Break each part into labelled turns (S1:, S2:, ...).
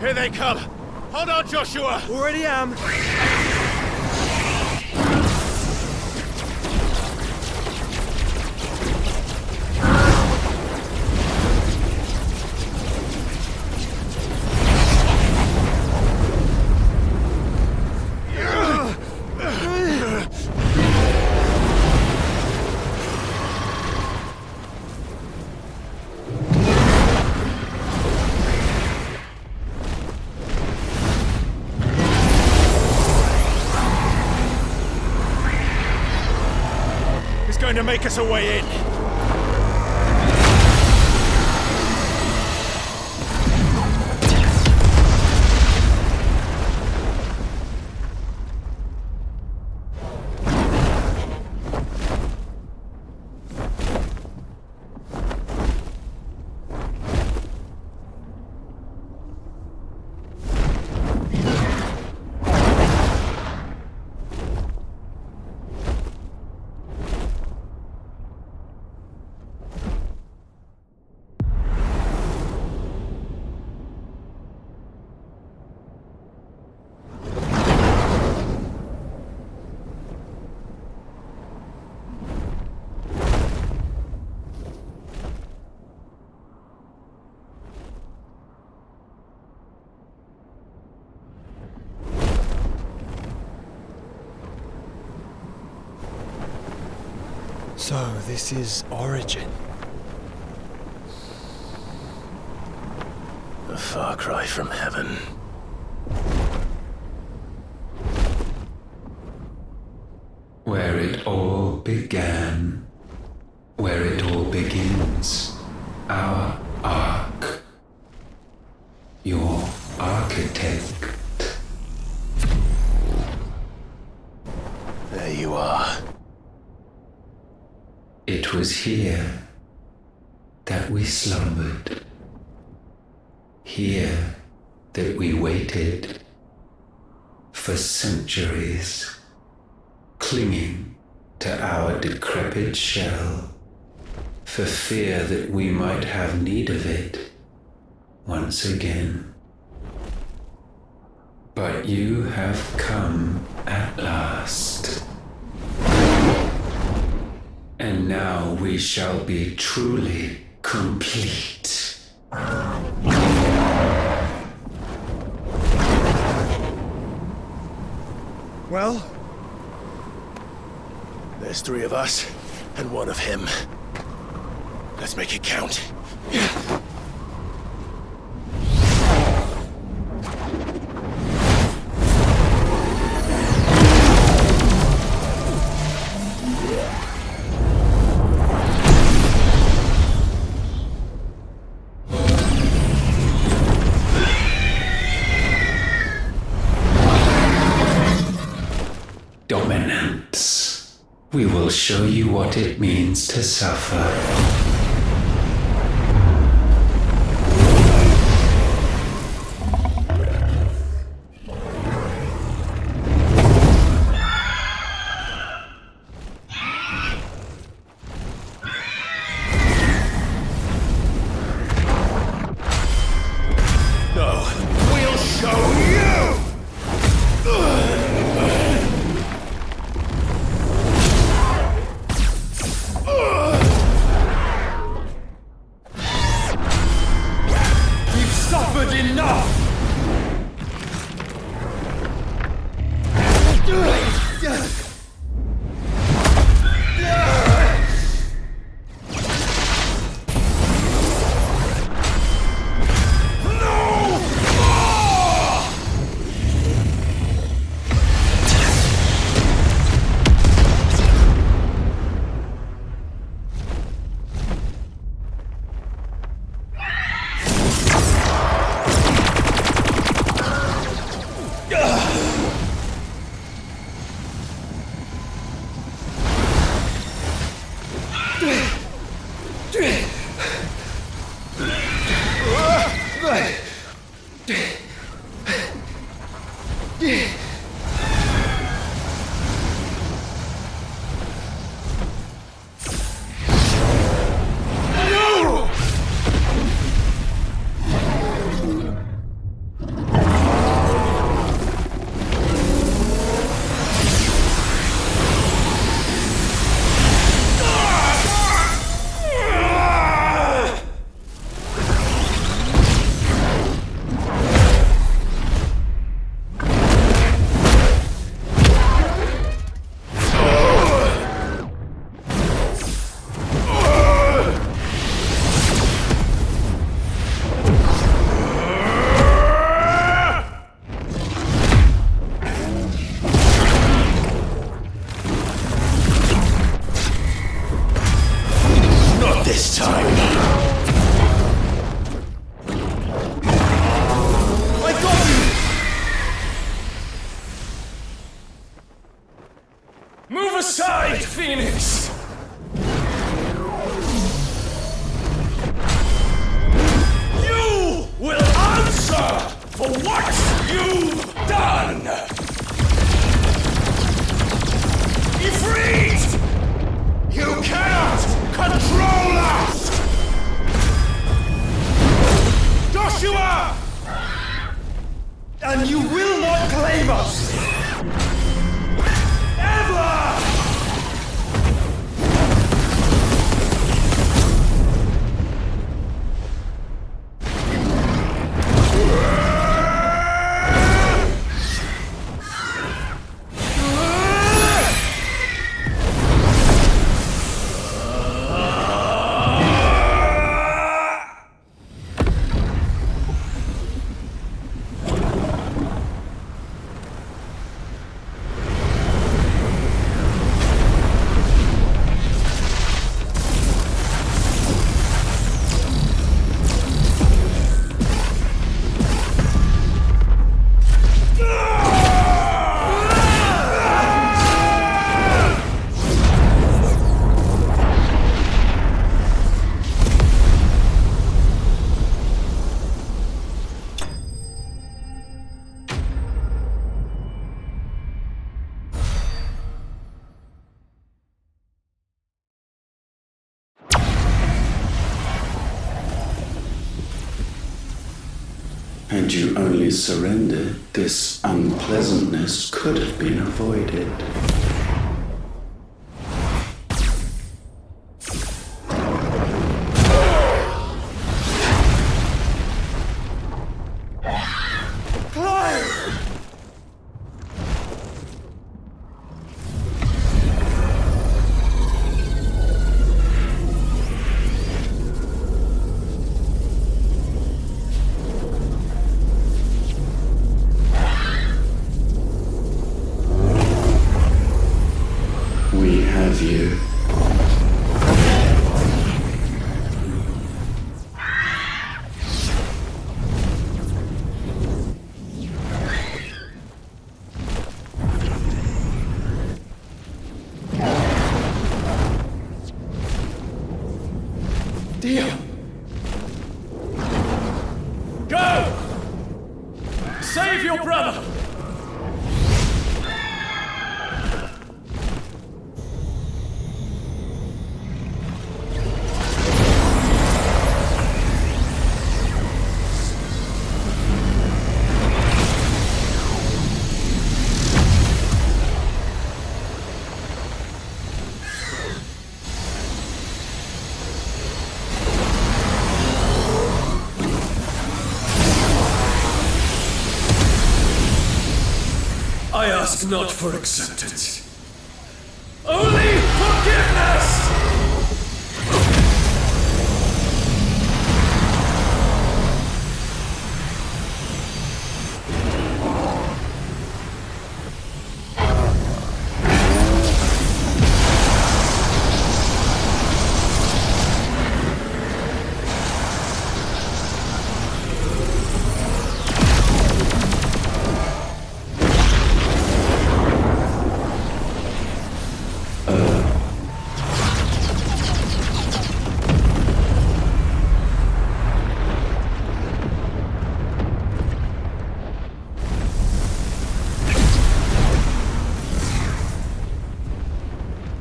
S1: Here they come! Hold on, Joshua!
S2: Already am!
S1: Going to make us a way in.
S2: So, this is Origin.
S1: A far cry from heaven.
S3: Where it all began. Where it all begins. Our arc. Your architect.
S1: There you are.
S3: It was here that we slumbered. Here that we waited for centuries, clinging to our decrepit shell, for fear that we might have need of it once again. But you have come at last. And now we shall be truly complete.
S2: Well?
S1: There's 3 of us, and 1 of him. Let's make it count.
S3: Dominance. We will show you what it means to suffer.
S1: No, we'll show you! Phoenix! You will answer for what you've done! Ifrit! You cannot control us! Joshua! And you will not claim us! Ever!
S3: Had you only surrendered, this unpleasantness could have been avoided. We have you.
S1: Deal! Go! Save your brother! I ask not for acceptance, only forgiveness!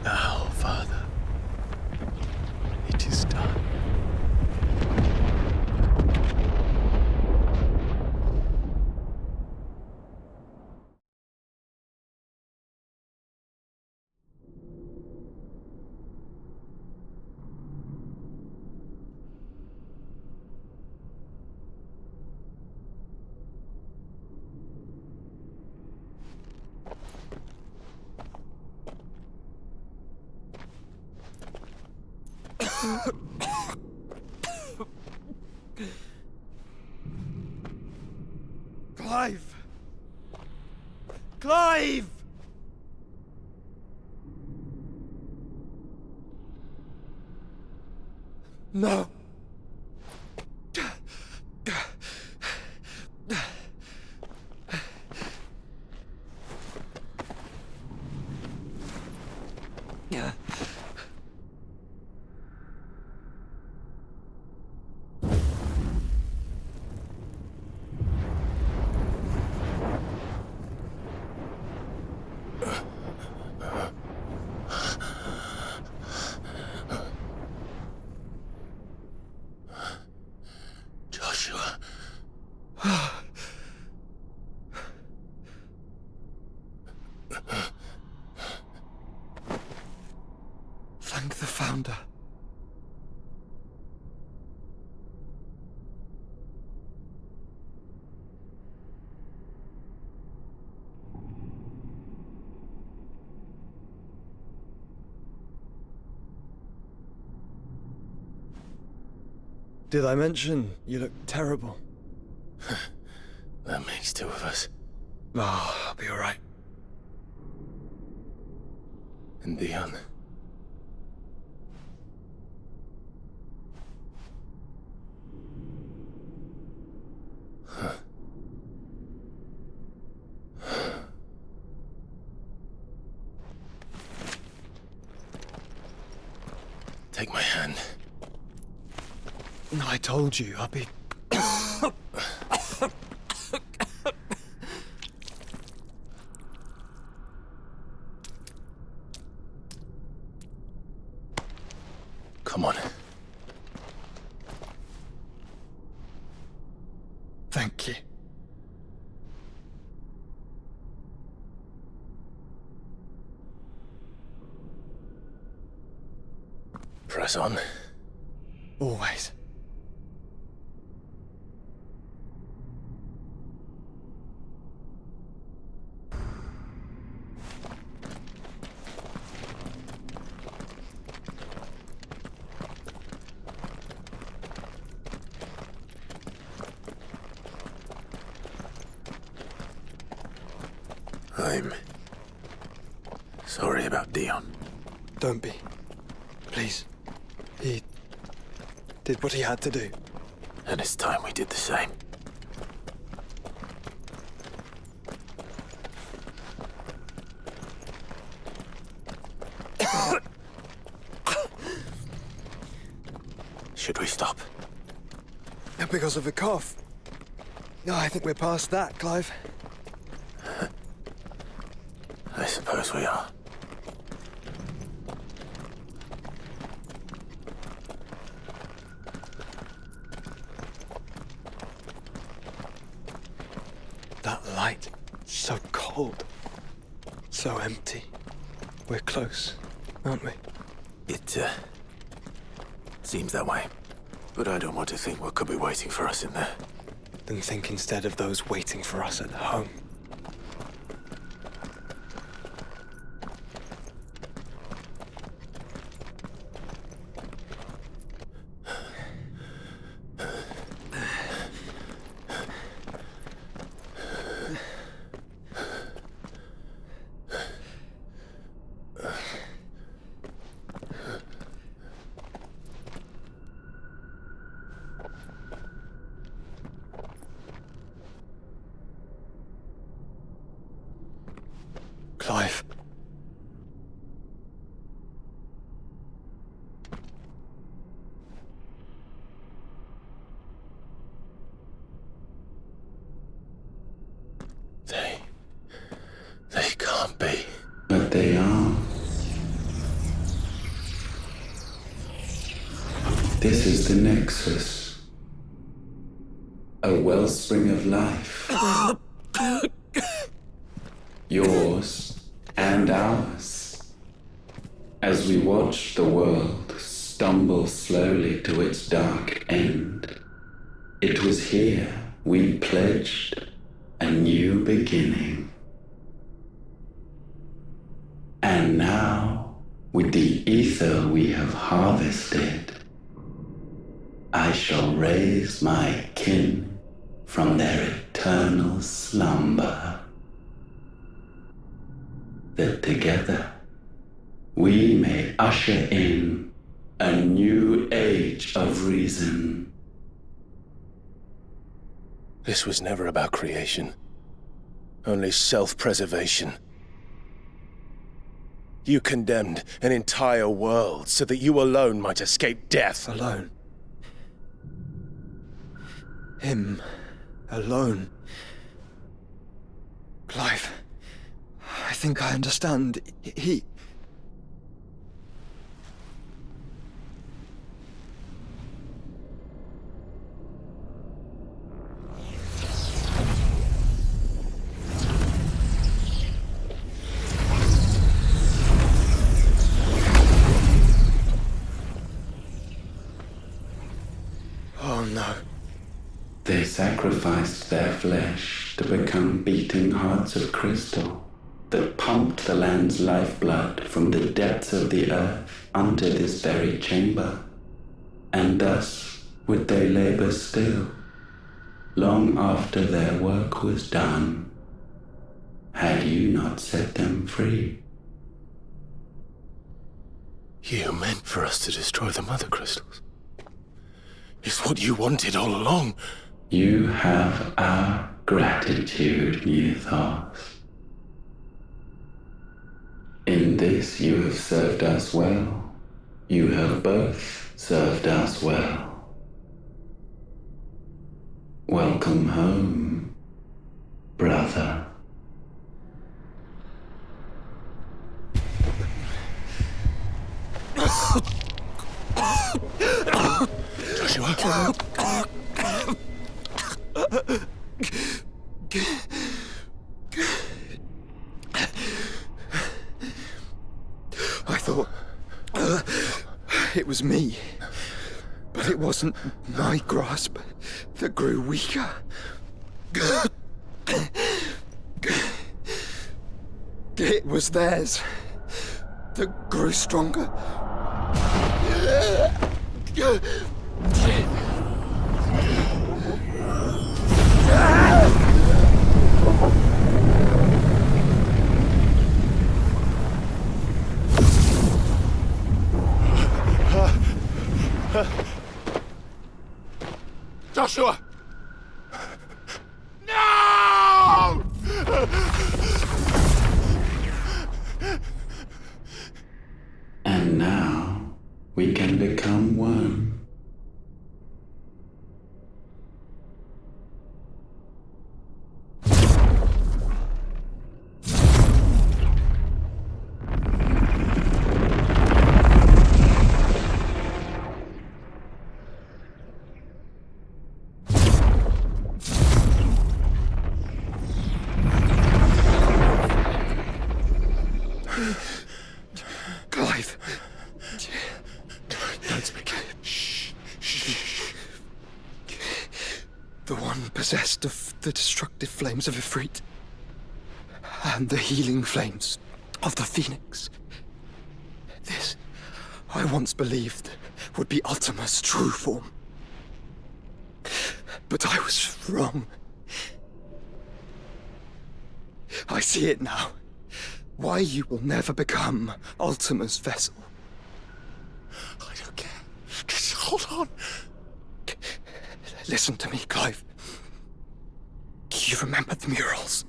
S1: Now, Father, it is done.
S2: Clive! Clive! No! Yeah. found her. Did I mention you look terrible?
S1: That makes two of us.
S2: Oh, I'll be alright.
S1: And Dion. Take my hand.
S2: I told you, I'll be...
S1: Come on.
S2: Thank you.
S1: Press on.
S2: Always.
S1: I'm sorry about Dion.
S2: Don't be. Please. He did what he had to do.
S1: And it's time we did the same. Should we stop?
S2: Because of the cough. No, I think we're past that, Clive.
S1: I suppose we are.
S2: That light, so cold, so empty. We're close, aren't we?
S1: It, seems that way. But I don't want to think what could be waiting for us in there.
S2: Then think instead of those waiting for us at home. Clive.
S1: They can't be.
S3: But they are. This is the Nexus. A wellspring of life. Yours and ours. As we watch the world stumble slowly to its dark end, it was here we pledged a new beginning. And now, with the ether we have harvested, I shall raise my kin from their eternal slumber, that together we may usher in a new age of reason.
S1: This was never about creation. Only self-preservation. You condemned an entire world so that you alone might escape death.
S2: Alone. Him. Alone. Clive. I think I understand. He...
S3: sacrificed their flesh to become beating hearts of crystal that pumped the land's lifeblood from the depths of the earth unto this very chamber. And thus would they labor still, long after their work was done, had you not set them free.
S1: You meant for us to destroy the mother crystals. It's what you wanted all along.
S3: You have our gratitude, Mythos. In this you have served us well. You have both served us well. Welcome home, brother.
S1: Joshua?
S2: I thought it was me, but it wasn't my grasp that grew weaker. It was theirs that grew stronger.
S1: Joshua! No!
S3: And now we can become one.
S2: Clive.
S1: Don't speak. Shh. Shh.
S2: The one possessed of the destructive flames of Ifrit and the healing flames of the Phoenix. This, I once believed, would be Ultima's true form. But I was wrong. I see it now. Why you will never become Ultima's vessel.
S1: I don't care. Just hold on.
S2: Listen to me, Clive. You remember the murals?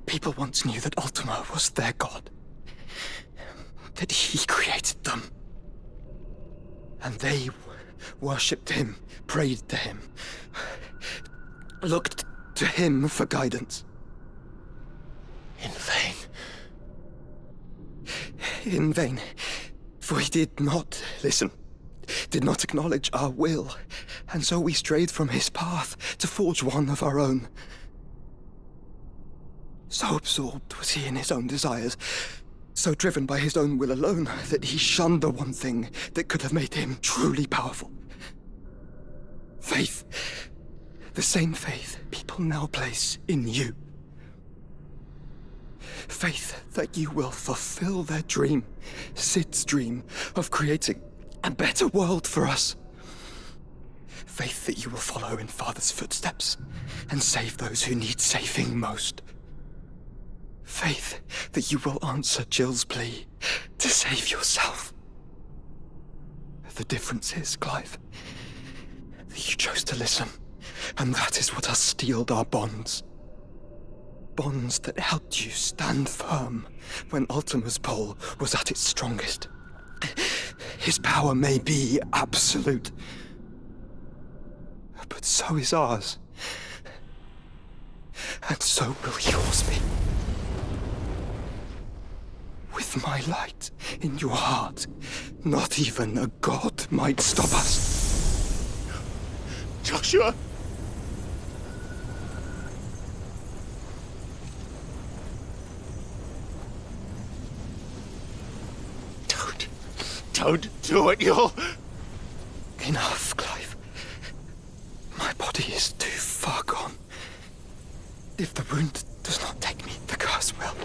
S2: People once knew that Ultima was their god. That he created them. And they worshipped him, prayed to him, looked to him for guidance.
S1: In vain.
S2: In vain, for he did not listen, did not acknowledge our will, and so we strayed from his path to forge one of our own. So absorbed was he in his own desires, so driven by his own will alone, that he shunned the one thing that could have made him truly powerful. Faith. The same faith people now place in you. Faith that you will fulfill their dream, Sid's dream, of creating a better world for us. Faith that you will follow in Father's footsteps and save those who need saving most. Faith that you will answer Jill's plea to save yourself. The difference is, Clive, that you chose to listen, and that is what has steeled our bonds. Bonds that helped you stand firm when Ultima's pull was at its strongest. His power may be absolute, but so is ours. And so will yours be. With my light in your heart, not even a god might stop us.
S1: Joshua! Don't do it, you'll...
S2: Enough, Clive. My body is too far If the wound does not take me, the curse will.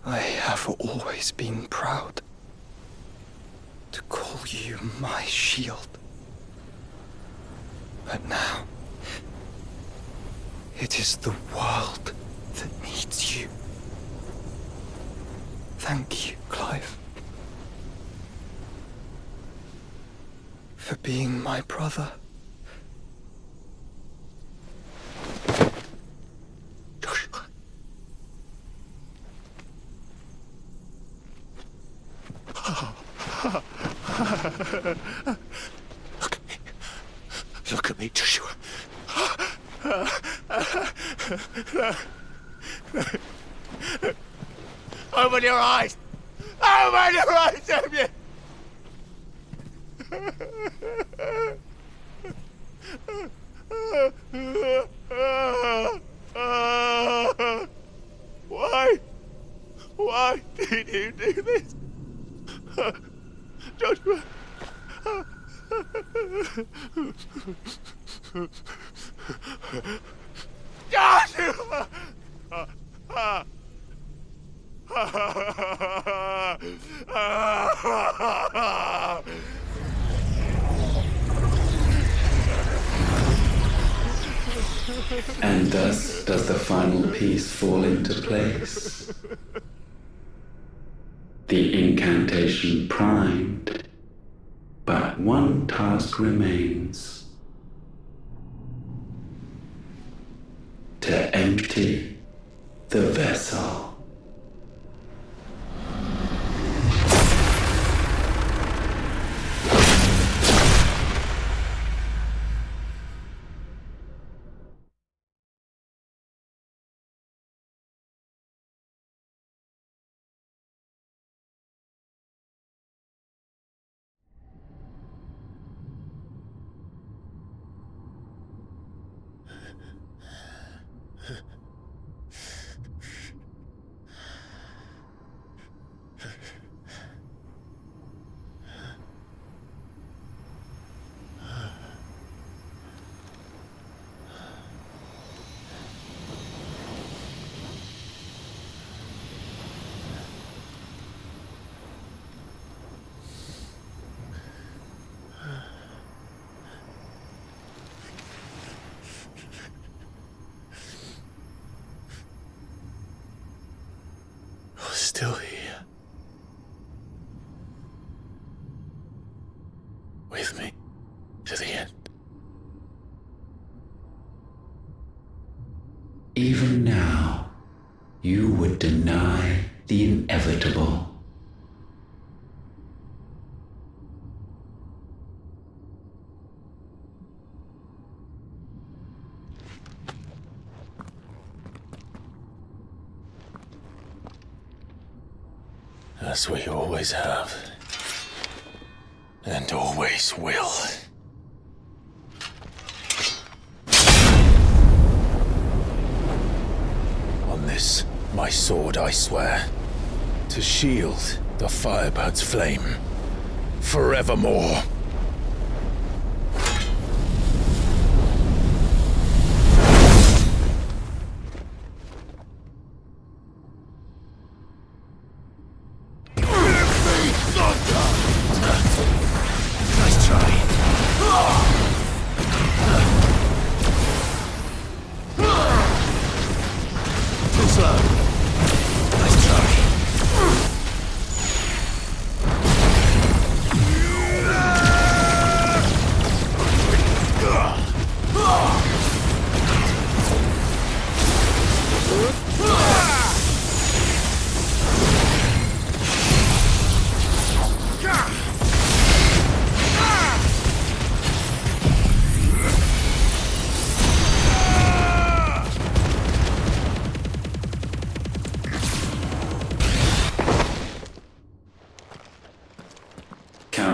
S2: I have always been proud to call you my shield. But now, it is the world that needs you. Thank you, Clive, for being my brother. Joshua. Look at me. Look at me, Joshua. Open your eyes! Open your eyes, Damien! Why? Why did you do this? Joshua! Joshua!
S3: And thus does the final piece fall into place. The incantation primed, but one task remains. To empty the vessel.
S1: Still here. With me to the end.
S3: Even now, you would deny the inevitable.
S1: As we always have. And always will. On this, my sword, I swear, to shield the Firebird's flame forevermore.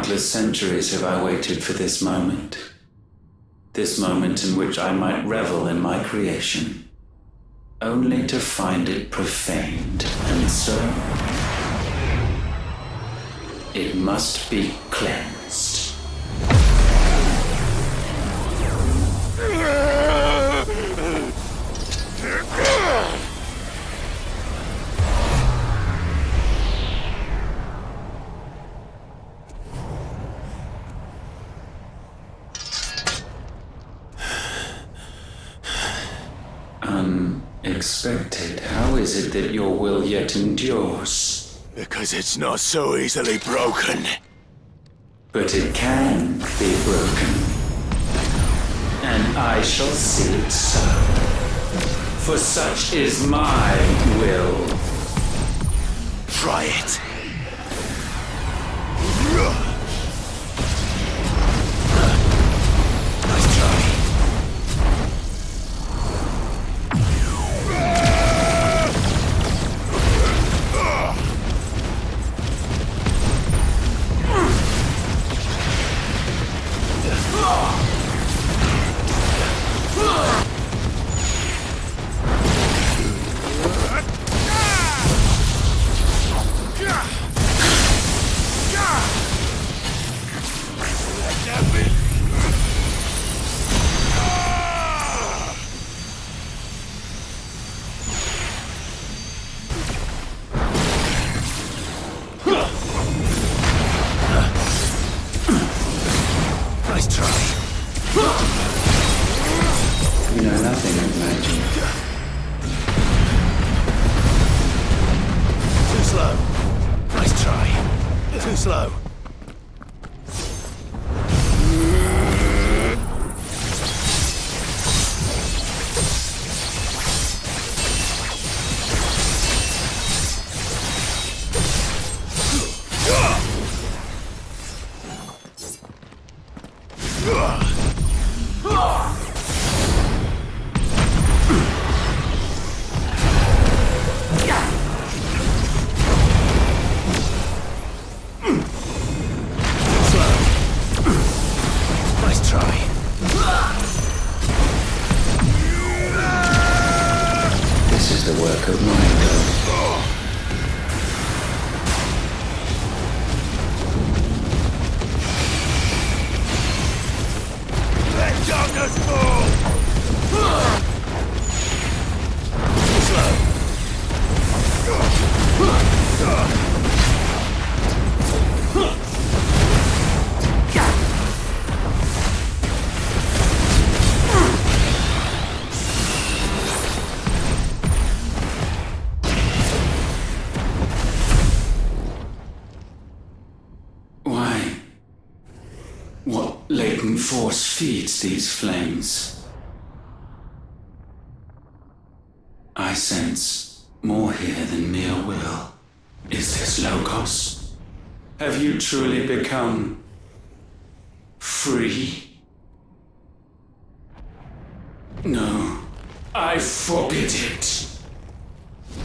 S3: countless centuries have I waited for this moment. This moment in which I might revel in my creation, only to find it profaned, and so it must be cleansed. Unexpected. How is it that your will yet endures?
S1: Because it's not so easily broken.
S3: But it can be broken. And I shall see it so. For such is my will.
S1: Try it. Nice try.
S3: You know nothing of magic.
S1: Too slow. Nice try. Too slow.
S3: This is the work of my God.
S1: Let darkness fall! Too slow.
S3: Why? What latent force feeds these flames? I sense more here than mere will. Is this Logos? Have you truly become free? No, I forbid it.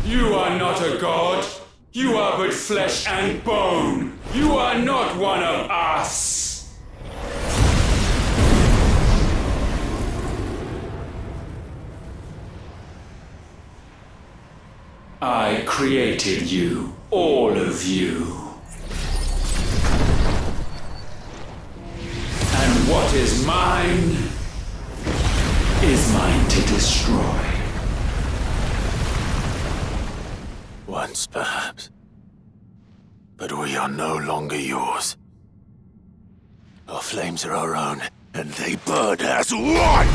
S3: You are not a god. You are but flesh and bone. You are not one of us. I created you, all of you. And what is mine to destroy.
S1: Once, perhaps. But we are no longer yours. Our flames are our own, and they burn as one!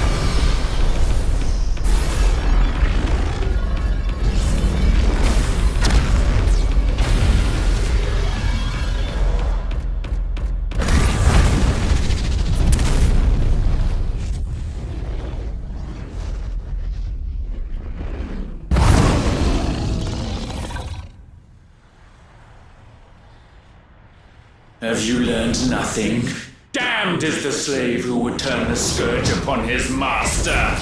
S3: Have you learned nothing? Damned is the slave who would turn the scourge upon his master!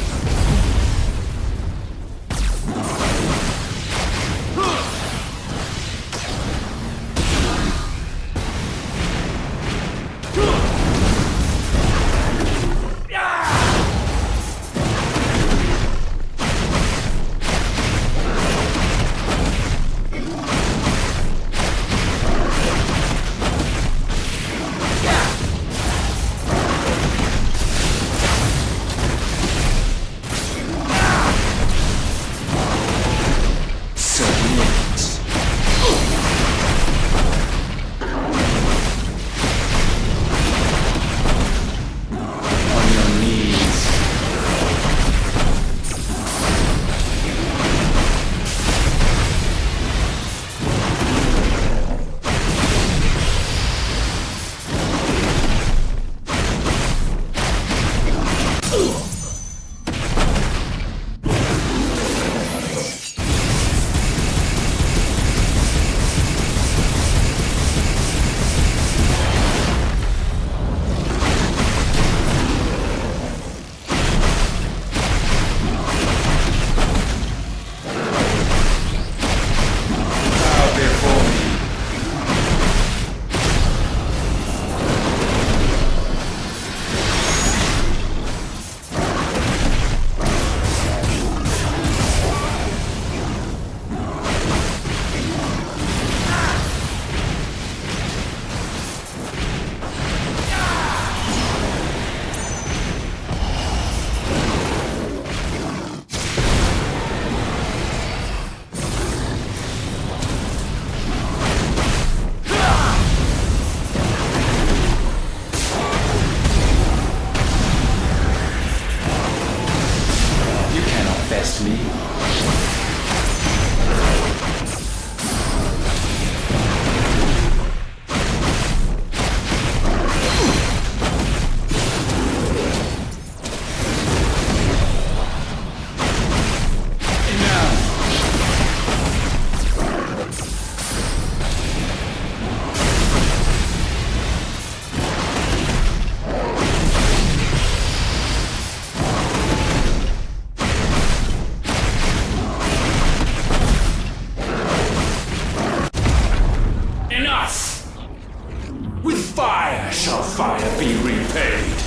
S4: Fire be repaid.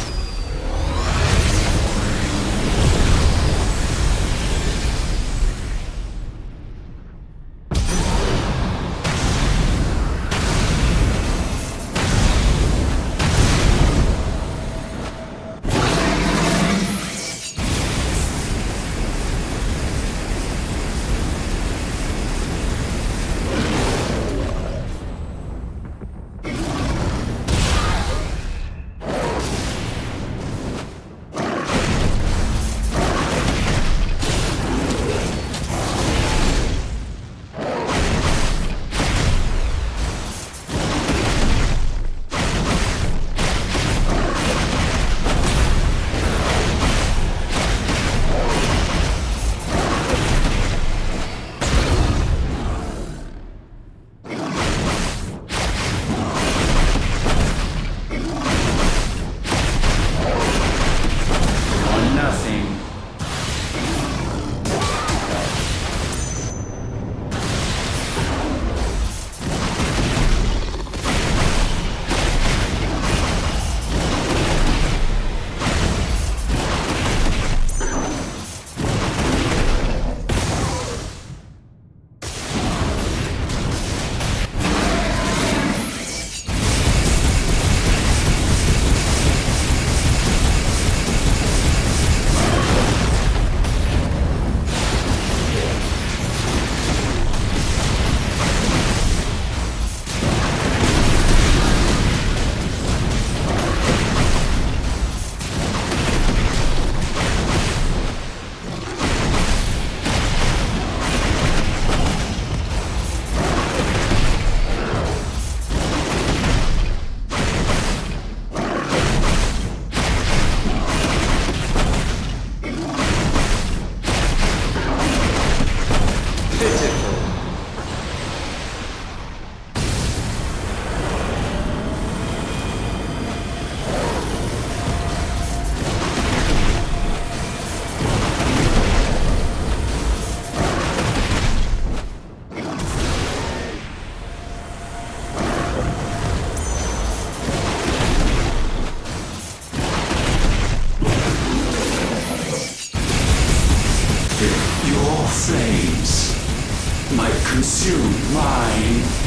S1: flames might consume mine.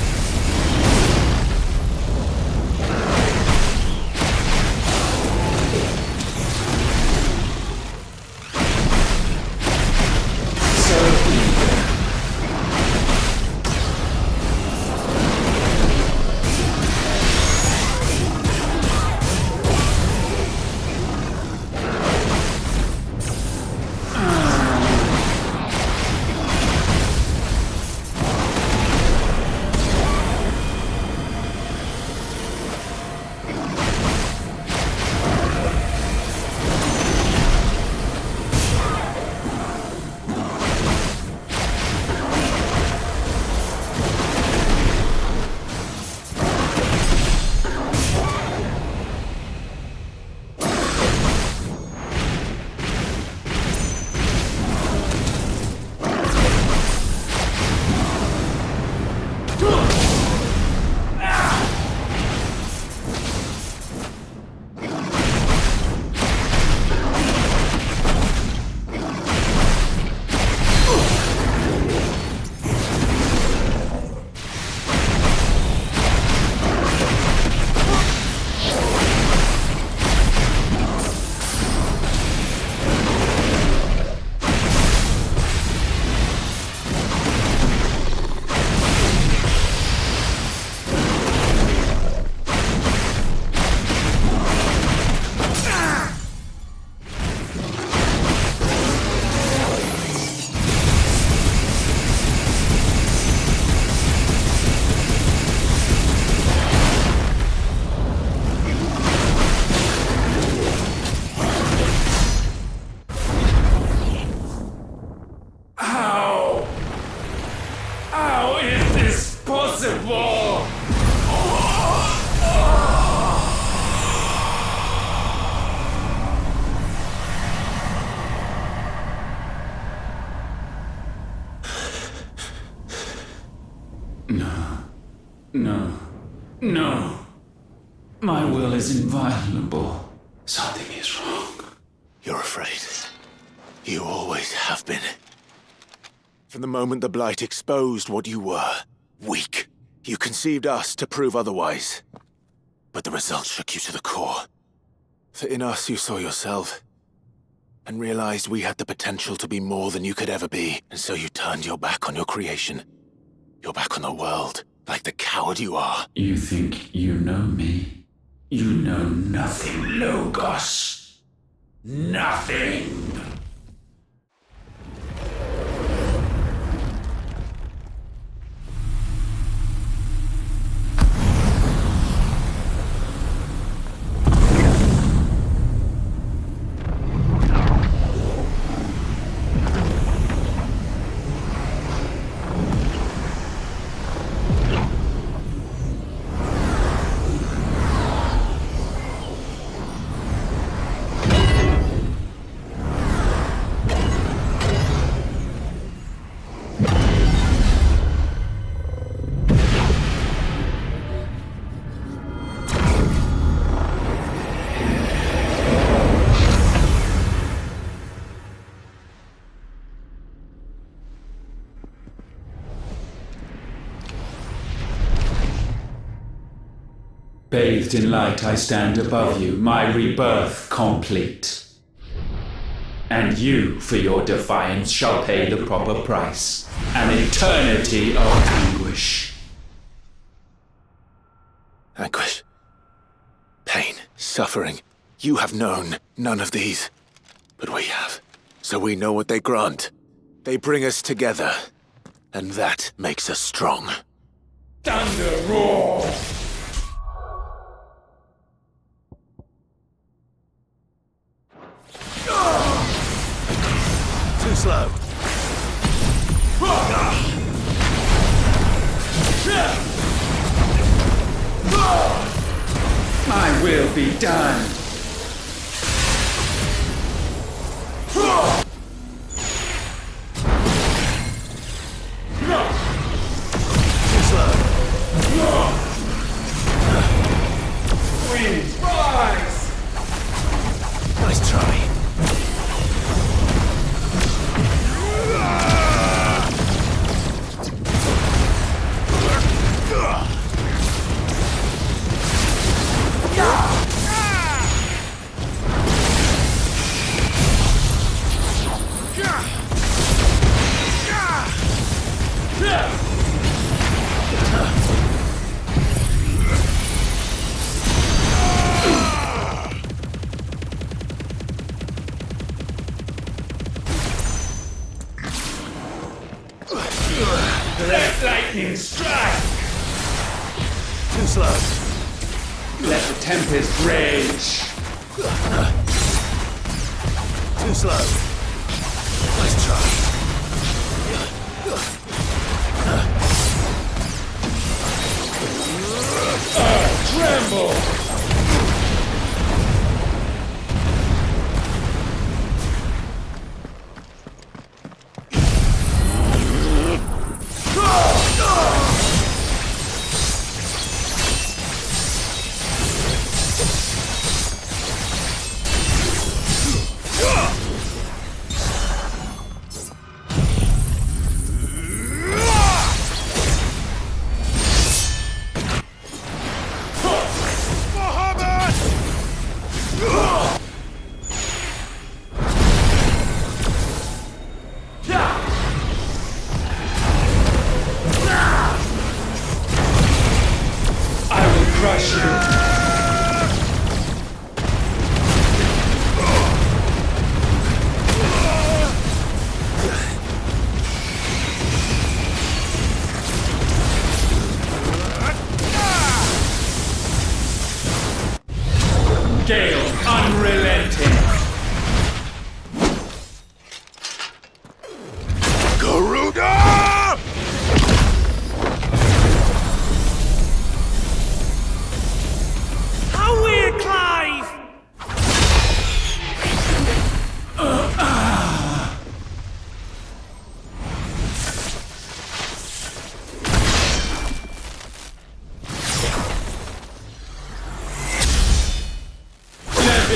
S4: No. My will is inviolable. Something is wrong.
S1: You're afraid. You always have been. From the moment the Blight exposed what you were, weak, you conceived us to prove otherwise. But the result shook you to the core. For in us you saw yourself, and realized we had the potential to be more than you could ever be, and so you turned your back on your creation. Your back on the world, like the coward you are.
S4: You think you know me? You know nothing, Logos. Nothing! Bathed in light I stand above you, my rebirth complete. And you, for your defiance, shall pay the proper price. An eternity of anguish.
S1: Anguish. Pain. Suffering. You have known none of these. But we have. So we know what they grant. They bring us together. And that makes us strong.
S4: Thunder roar!
S1: Too slow.
S4: My will be done.
S1: Too slow.
S4: Winds rise!
S1: Nice try.
S4: Let lightning strike!
S1: Too slow.
S4: Let the tempest rage!
S1: Too slow. Nice try.
S4: Tremble!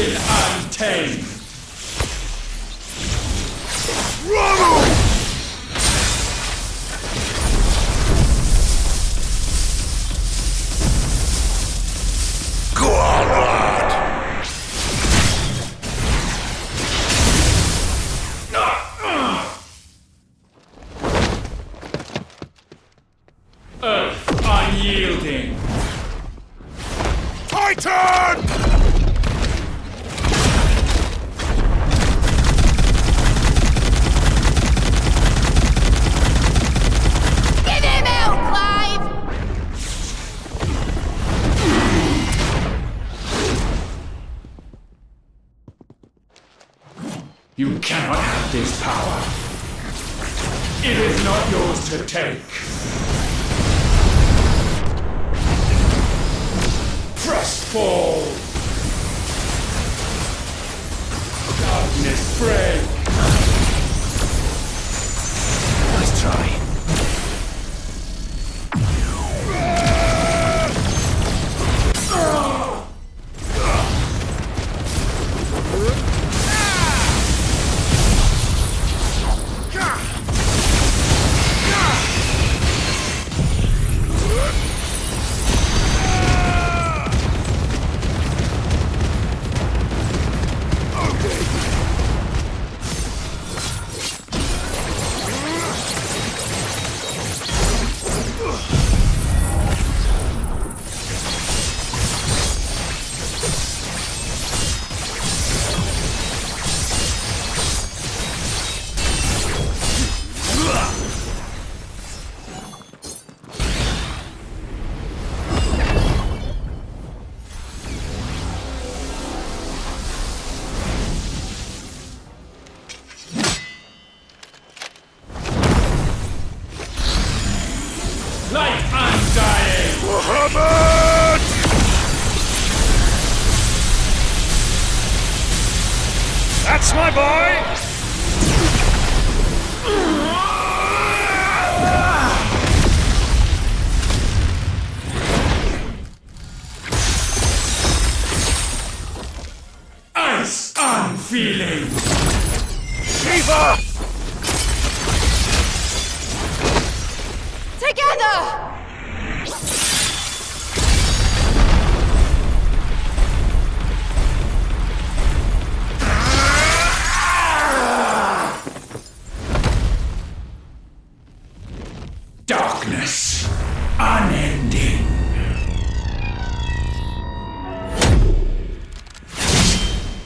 S4: passion untamed.
S1: Go on, lad!
S4: Earth unyielding.
S1: Titan!
S5: Get him out, Clive!
S4: You cannot have this power. It is not yours to take. Press fall. Darkness break.
S1: Nice try.
S4: Light undying.
S1: Muhammad! That's my boy!
S4: Ice unfeeling.
S1: Shiva!
S5: Together!
S4: Darkness unending.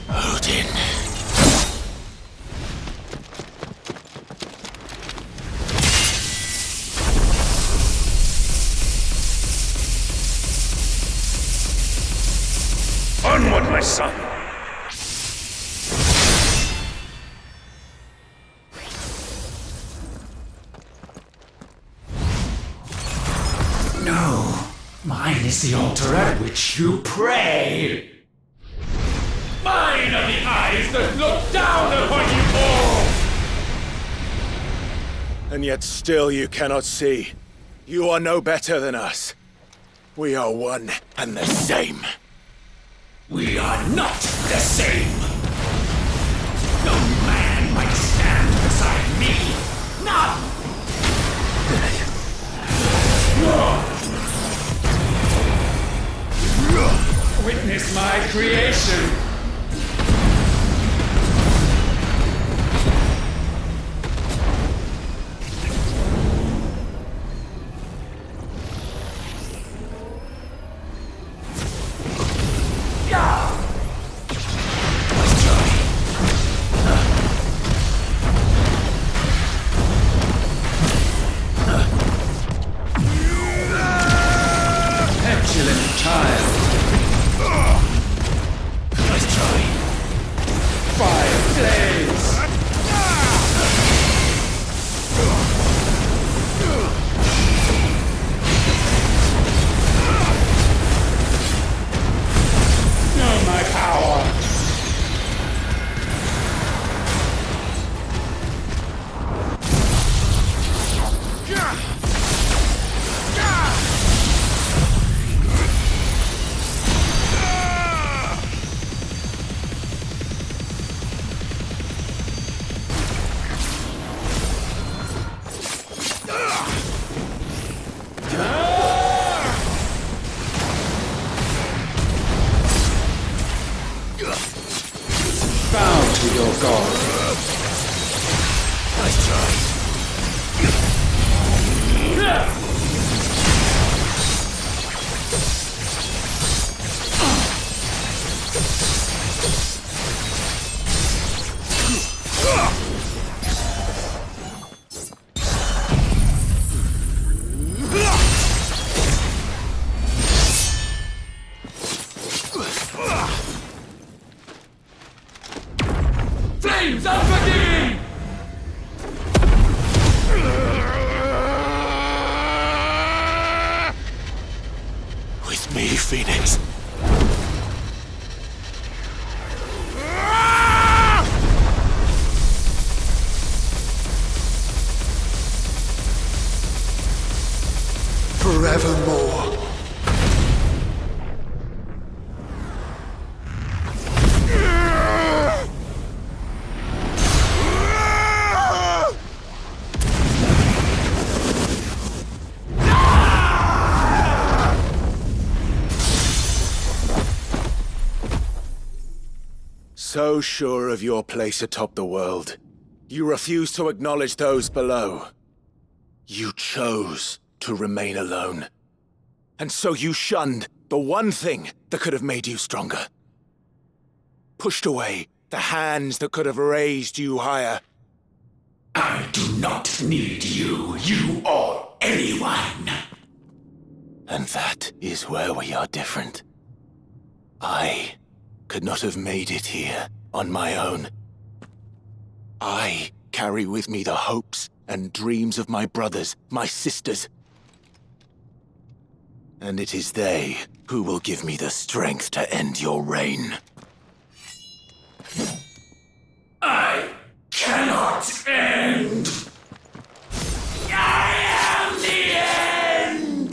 S1: Odin. Onward, my son!
S4: No, mine is the altar at which you pray. Mine are the eyes that look down upon you all.
S1: And yet still you cannot see. You are no better than us. We are one and the same.
S4: We are not the same. No man might stand beside me. None. Witness my creation. Petulant child.
S2: forevermore.
S1: So sure of your place atop the world, you refuse to acknowledge those below. You chose to remain alone. And so you shunned the one thing that could have made you stronger. Pushed away the hands that could have raised you higher.
S4: I do not need you, you or anyone.
S1: And that is where we are different. I could not have made it here on my own. I carry with me the hopes and dreams of my brothers, my sisters. And it is they who will give me the strength to end your reign.
S4: I cannot end. I am the end.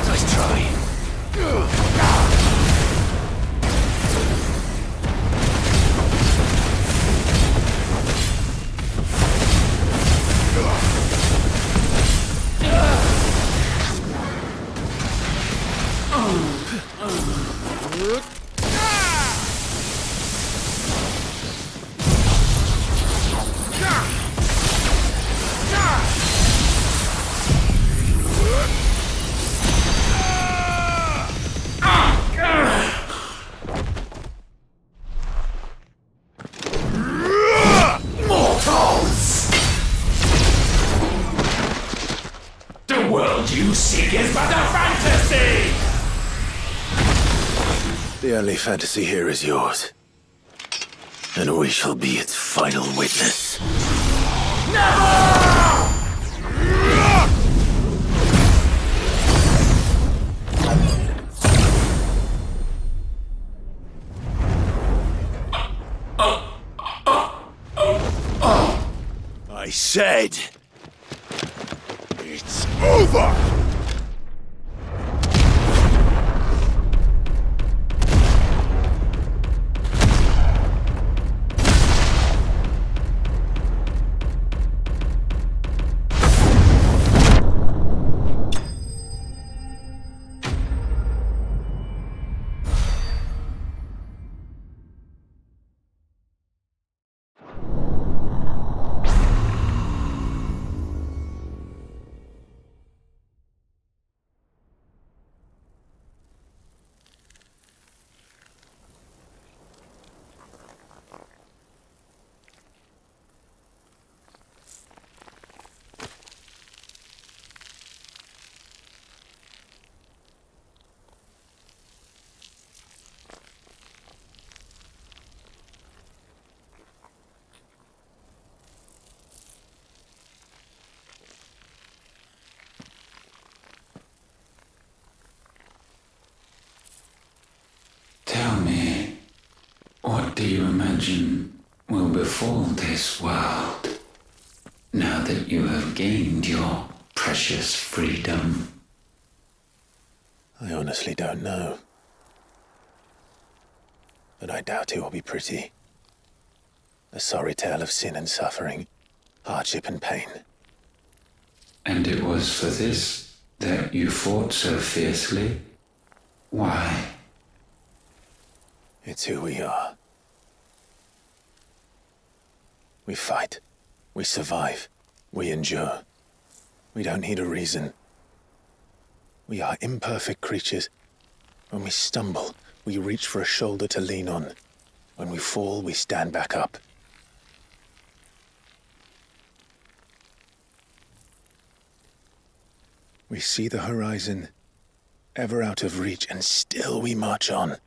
S1: Nice try.
S4: The world you seek is but a fantasy!
S1: The only fantasy here is yours. And we shall be its final witness. I said, it's over!
S3: Tell me, what do you imagine will befall this world now that you have gained your precious freedom?
S1: I honestly don't know. But I doubt it will be pretty. A sorry tale of sin and suffering, hardship and pain.
S3: And it was for this that you fought so fiercely? Why?
S1: It's who we are. We fight. We survive. We endure. We don't need a reason. We are imperfect creatures. When we stumble, we reach for a shoulder to lean on. When we fall, we stand back up. We see the horizon, ever out of reach, and still we march on.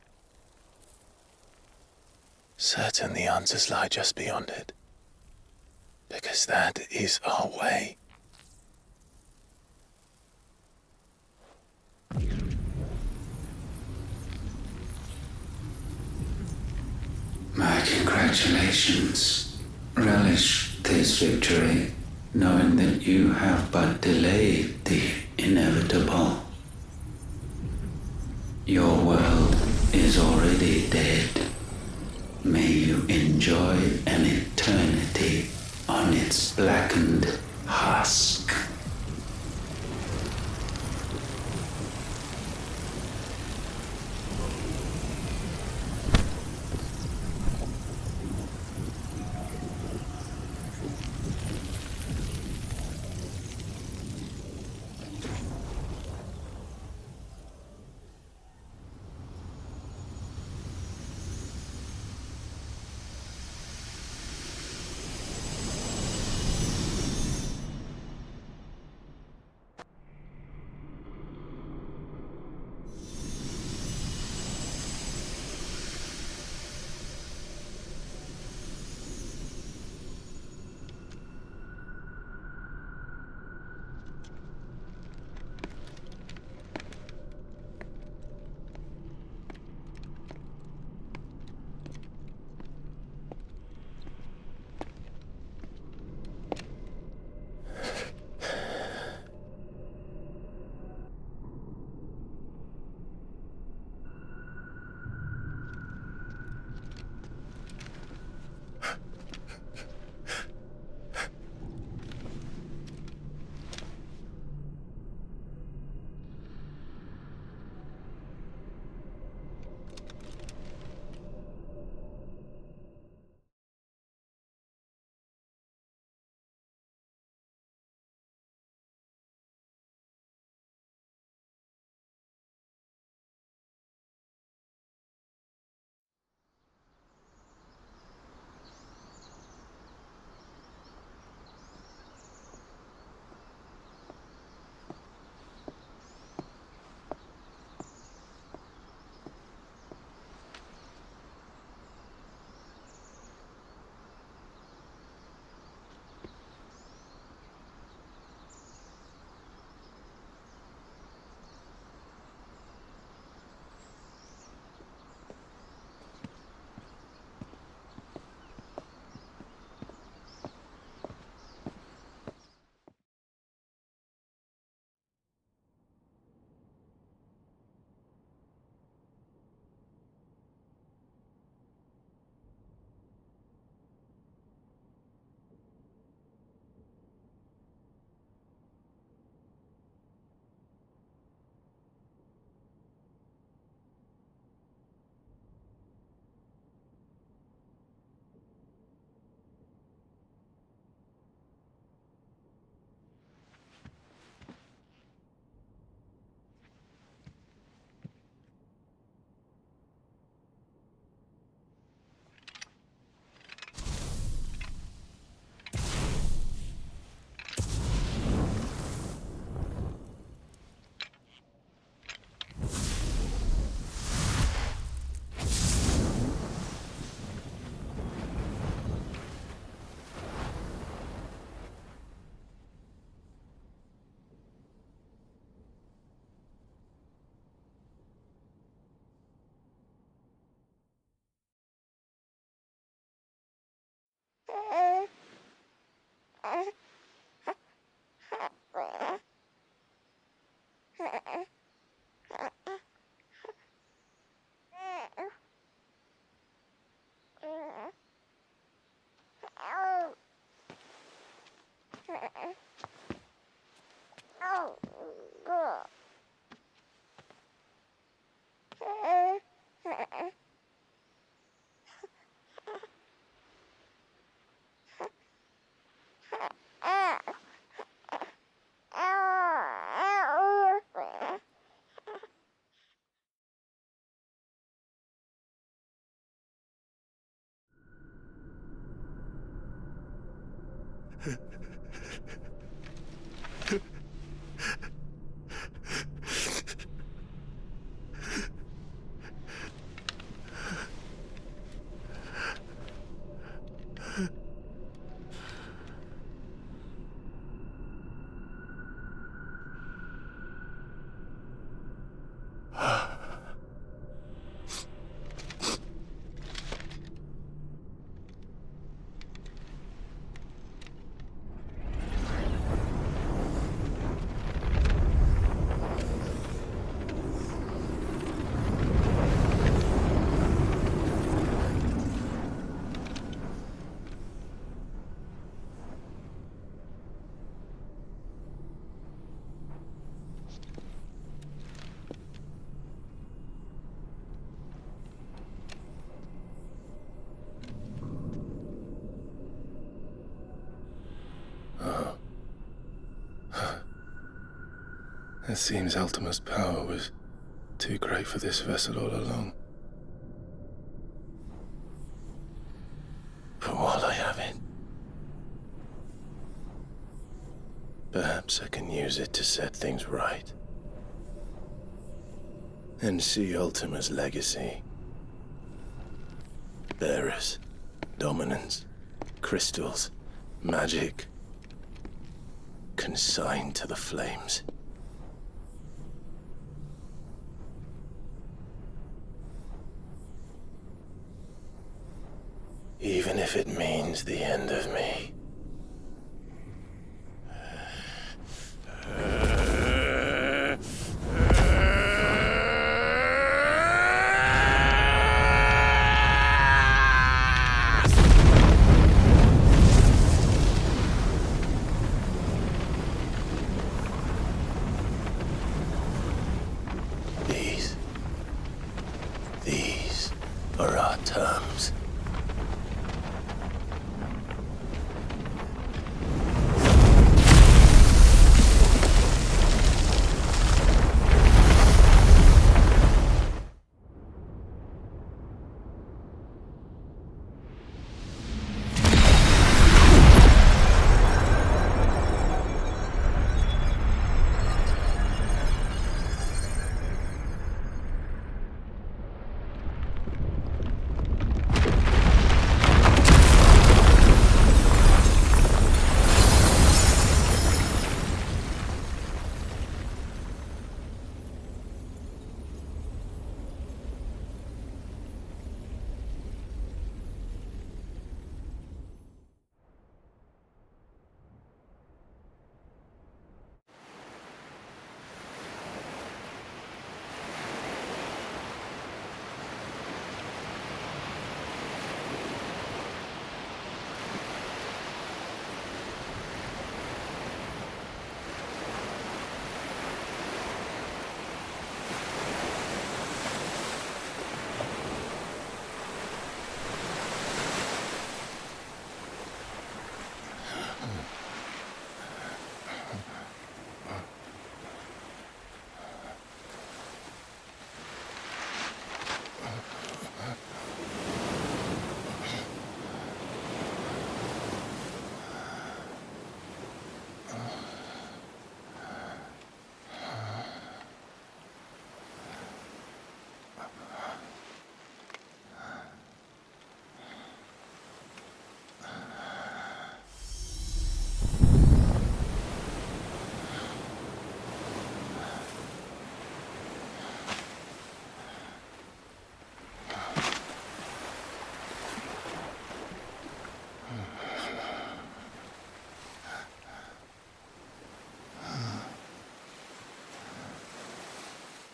S1: Certain the answers lie just beyond it. Because that is our way.
S3: My congratulations. Relish this victory, knowing that you have but delayed the inevitable. Your world is already dead. May you enjoy an eternity on its blackened husk.
S6: It seems Ultima's power was too great for this vessel all along.
S1: But while I have it, perhaps I can use it to set things right. And see Ultima's legacy. Bearers, dominance, crystals, magic, consigned to the flames. Even if it means the end of me. These are our terms.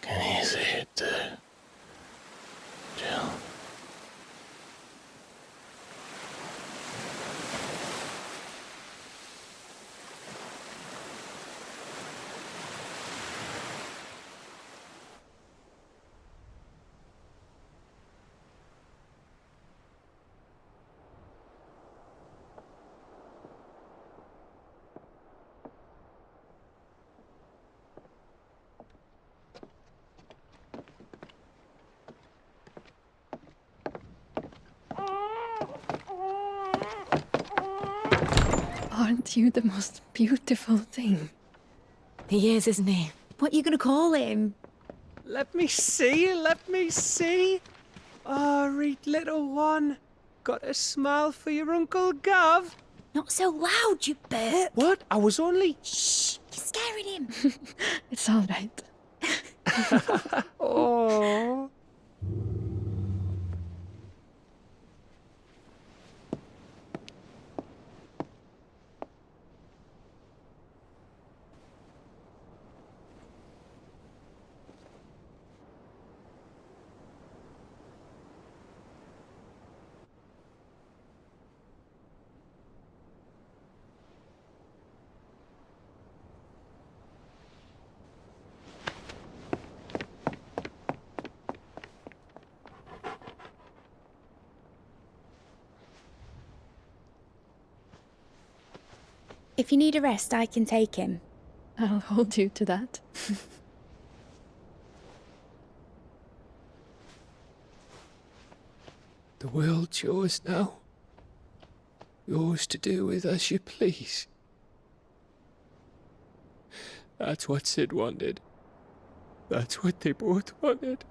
S1: Can you see it too, Jill?
S7: Aren't you the most beautiful thing?
S5: He is, isn't he? What are you gonna call him?
S8: Let me see. Oh, read little one. Got a smile for your Uncle Gav?
S5: Not so loud, you burp.
S8: What? I was only...
S5: Shh, you're scaring him.
S7: It's all right.
S8: Oh.
S5: If you need a rest, I can take him.
S7: I'll hold you to that.
S2: The world's yours now. Yours to do with as you please. That's what Sid wanted. That's what they both wanted.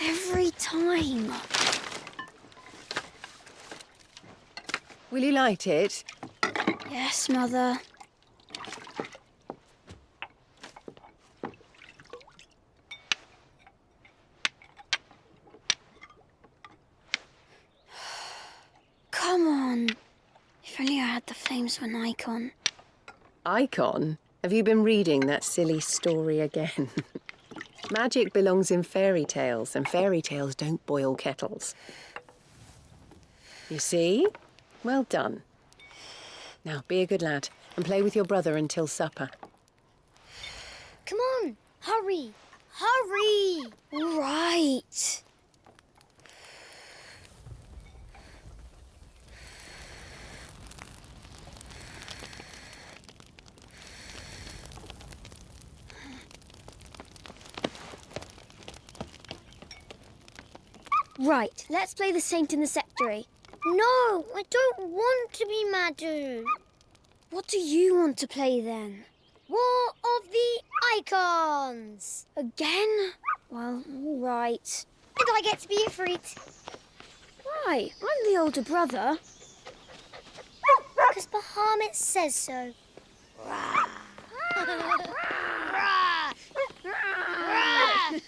S9: Every time.
S10: Will you light it?
S9: Yes, Mother. Come on. If only I had the flames for an icon.
S10: Eikon? Have you been reading that silly story again? Magic belongs in fairy tales, and fairy tales don't boil kettles. You see? Well done. Now, be a good lad and play with your brother until supper.
S9: Come on, hurry! Hurry! All right. Right, let's play the saint in the secretary. No, I don't want to be Madhu. What do you want to play then? War of the Icons! Again? Well, all right. And I get to be a freak. Why? I'm the older brother. Because Bahamut says so. Rah. Rah. Rah.